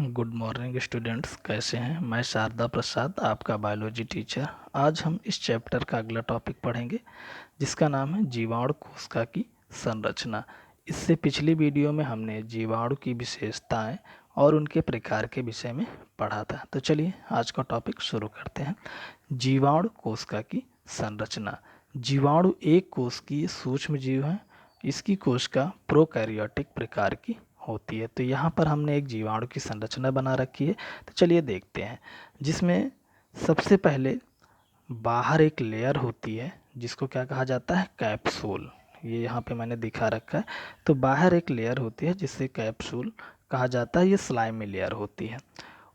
Good morning students, कैसे हैं। मैं शारदा प्रसाद, आपका बायोलॉजी टीचर। आज हम इस चैप्टर का अगला टॉपिक पढ़ेंगे जिसका नाम है जीवाणु कोशिका की संरचना। इससे पिछली वीडियो में हमने जीवाणु की विशेषताएं और उनके प्रकार के विषय में पढ़ा था। तो चलिए आज का टॉपिक शुरू करते हैं। जीवाणु कोशिका की संरचना। जीवाणु एक कोश की सूक्ष्म जीव है। इसकी कोशिका प्रोकैरियोटिक प्रकार की होती है। तो यहाँ पर हमने एक जीवाणु की संरचना बना रखी है। तो चलिए देखते हैं, जिसमें सबसे पहले बाहर एक लेयर होती है जिसको क्या कहा जाता है, कैप्सूल। ये यहाँ पे मैंने दिखा रखा है। तो बाहर एक लेयर होती है जिससे कैप्सूल कहा जाता है। ये स्लाइमी लेयर होती है।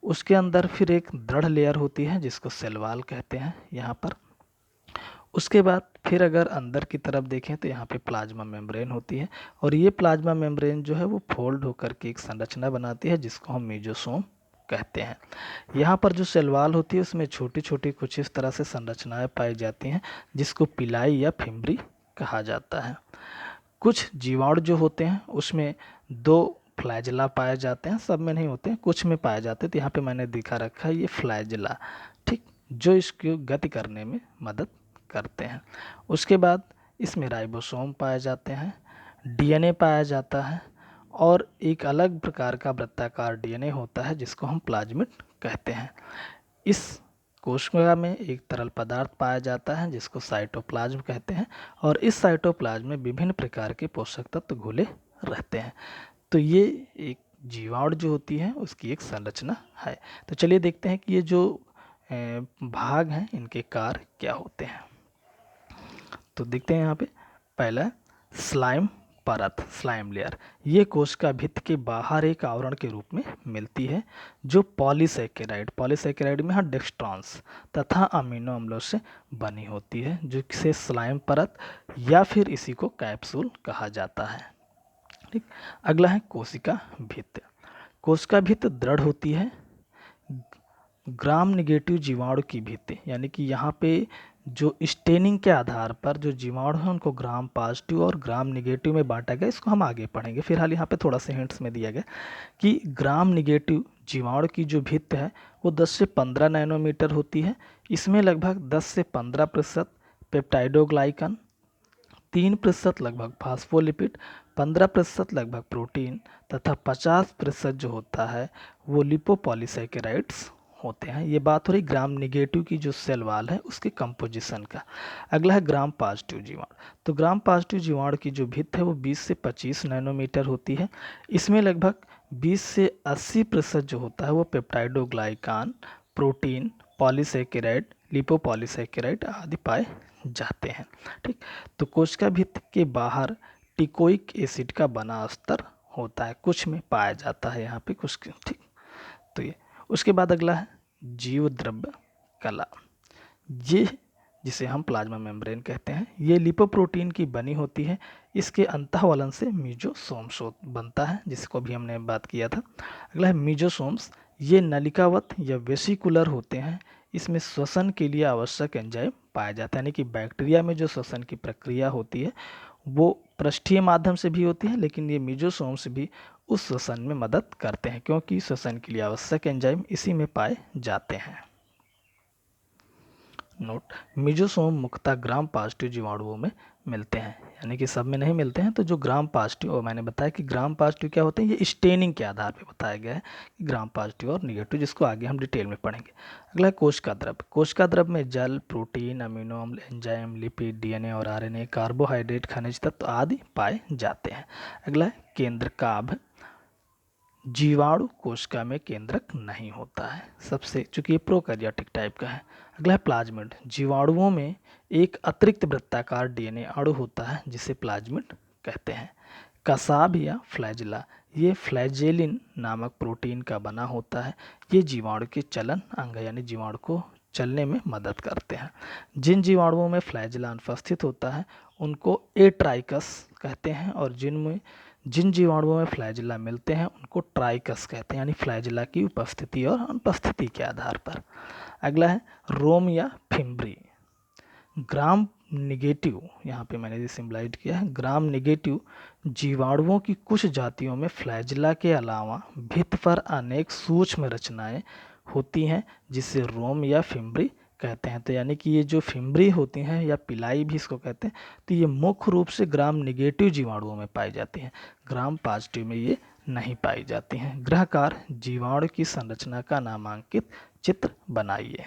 उसके अंदर फिर एक दृढ़ लेयर होती है जिसको सेल वॉल कहते हैं यहाँ पर। उसके बाद फिर अगर अंदर की तरफ देखें तो यहाँ पे प्लाज्मा मेम्ब्रेन होती है, और ये प्लाज्मा मेम्ब्रेन जो है वो फोल्ड होकर के एक संरचना बनाती है जिसको हम मेसोसोम कहते हैं। यहाँ पर जो सेल वॉल होती है उसमें छोटी छोटी कुछ इस तरह से संरचनाएं पाई जाती हैं जिसको पिलाई या फिम्बरी कहा जाता है। कुछ जीवाणु जो होते हैं उसमें दो फ्लैजेला पाए जाते हैं, सब में नहीं होते हैं, कुछ में पाए जाते हैं। तो यहाँ पे मैंने दिखा रखा है ये फ्लैजेला, ठीक, जो इसकी गति करने में मदद करते हैं। उसके बाद इसमें राइबोसोम पाए जाते हैं, डीएनए पाया जाता है, और एक अलग प्रकार का वृत्ताकार डीएनए होता है जिसको हम प्लाज्मिड कहते हैं। इस कोशिका में एक तरल पदार्थ पाया जाता है जिसको साइटोप्लाज्म कहते हैं, और इस साइटोप्लाज्म में विभिन्न प्रकार के पोषक तत्व घुले रहते हैं। तो ये एक जीवाणु जो होती है उसकी एक संरचना है। तो चलिए देखते हैं कि ये जो भाग हैं इनके कार्य क्या होते हैं। तो देखते हैं यहाँ पे, पहला स्लाइम परत, स्लाइम लेयर। ये कोशिका भित्ति के बाहर एक आवरण के रूप में मिलती है जो पॉलीसैकेराइड में हाँ डेक्स्ट्रॉन्स तथा अमीनो अम्लों से बनी होती है, जिसे स्लाइम परत या फिर इसी को कैप्सूल कहा जाता है। ठीक। अगला है कोशिका भित्ति। कोशिका भित्ति दृढ़ होती है। ग्राम निगेटिव जीवाणु की भित्ति, यानी कि यहाँ पे जो स्टेनिंग के आधार पर जो जीवाणु है उनको ग्राम पॉजिटिव और ग्राम निगेटिव में बांटा गया। इसको हम आगे पढ़ेंगे। फिलहाल यहाँ पे थोड़ा सा हिंट्स में दिया गया कि ग्राम निगेटिव जीवाणु की जो भित्ति है वो 10 से 15 नैनोमीटर होती है। इसमें लगभग 10 से 15% पेप्टाइडोग्लाइकन, 3% लगभग फास्फोलिपिड, 15% लगभग प्रोटीन तथा 50% जो होता है वो लिपोपॉलीसैकेराइड्स होते हैं। ये बात हो रही ग्राम निगेटिव की जो सेल वाल है उसके कंपोजिशन का। अगला है ग्राम पॉजिटिव जीवाणु। तो ग्राम पॉजिटिव जीवाणु की जो भित्ति है वो 20 से 25 नैनोमीटर होती है। इसमें लगभग 20 से 80% जो होता है वो पेप्टाइडोग्लाइकान, प्रोटीन, पॉलीसैकेराइड, लिपोपॉलीसैकेराइड आदि पाए जाते हैं। ठीक। तो कोशिका भित्ति के बाहर टिकोइक एसिड का बना अस्तर होता है, कुछ में पाया जाता है यहाँ पे कुछ। ठीक। तो ये उसके बाद अगला है जीव द्रव्य कला। ये जिसे हम प्लाज्मा मेम्ब्रेन कहते हैं, ये लिपोप्रोटीन की बनी होती है। इसके अंतःवलन से मीजोसोम्स बनता है जिसको भी हमने बात किया था। अगला है मीजोसोम्स। ये नलिकावत या वेसिकुलर होते हैं। इसमें श्वसन के लिए आवश्यक एंजाइम पाया जाता है, यानी कि बैक्टीरिया में जो श्वसन की प्रक्रिया होती है वो पृष्ठीय माध्यम से भी होती है, लेकिन ये मीजोसोम्स भी उस श्वसन में मदद करते हैं क्योंकि श्वसन के लिए आवश्यक एंजाइम इसी में पाए जाते हैं। नोट, मीजोसोम मुख्यतः ग्राम पॉजिटिव जीवाणुओं में मिलते हैं, यानी कि सब में नहीं मिलते हैं। तो जो ग्राम पॉजिटिव, और मैंने बताया कि ग्राम पॉजिटिव क्या होते हैं, ये स्टेनिंग के आधार पे बताया गया है कि ग्राम पॉजिटिव और निगेटिव, जिसको आगे हम डिटेल में पढ़ेंगे। अगला है कोशिका द्रव्य। कोशिका द्रव्य में जल, प्रोटीन, अमीनो अम्ल, एंजाइम, लिपिड, डीएनए और आरएनए, कार्बोहाइड्रेट, खनिज तत्व आदि पाए जाते हैं। अगला है केंद्रकाभ। जीवाणु कोशिका में केंद्रक नहीं होता है सबसे, चूंकि ये प्रोकैरियोटिक टाइप का है। अगला है प्लाज्मिड। जीवाणुओं में एक अतिरिक्त वृत्ताकार डीएनए अणु होता है जिसे प्लाज्मिड कहते हैं। कसाब या फ्लैजिला, ये फ्लैजेलिन नामक प्रोटीन का बना होता है। ये जीवाणु के चलन अंग, यानी जीवाणु को चलने में मदद करते हैं। जिन जीवाणुओं में फ्लैजिला अनुपस्थित होता है उनको एट्राइकस कहते हैं, और जिन जीवाणुओं में फ्लैजिला मिलते हैं उनको ट्राइकस कहते हैं, यानी फ्लैजिला की उपस्थिति और अनुपस्थिति के आधार पर। अगला है रोम या फिम्बरी। ग्राम निगेटिव, यहाँ पे मैंने ये सिम्बलाइज किया है, ग्राम निगेटिव जीवाणुओं की कुछ जातियों में फ्लैजिला के अलावा भित्त पर अनेक सूक्ष्म रचनाएं होती हैं जिसे रोम या फिम्बरी कहते हैं। तो यानी कि ये जो फिम्बरी होती हैं या पिलाई भी इसको कहते हैं, तो ये मुख्य रूप से ग्राम निगेटिव जीवाणुओं में पाई जाती हैं, ग्राम पॉजिटिव में ये नहीं पाई जाती हैं। ग्रहकार जीवाणु की संरचना का नामांकित चित्र बनाइए।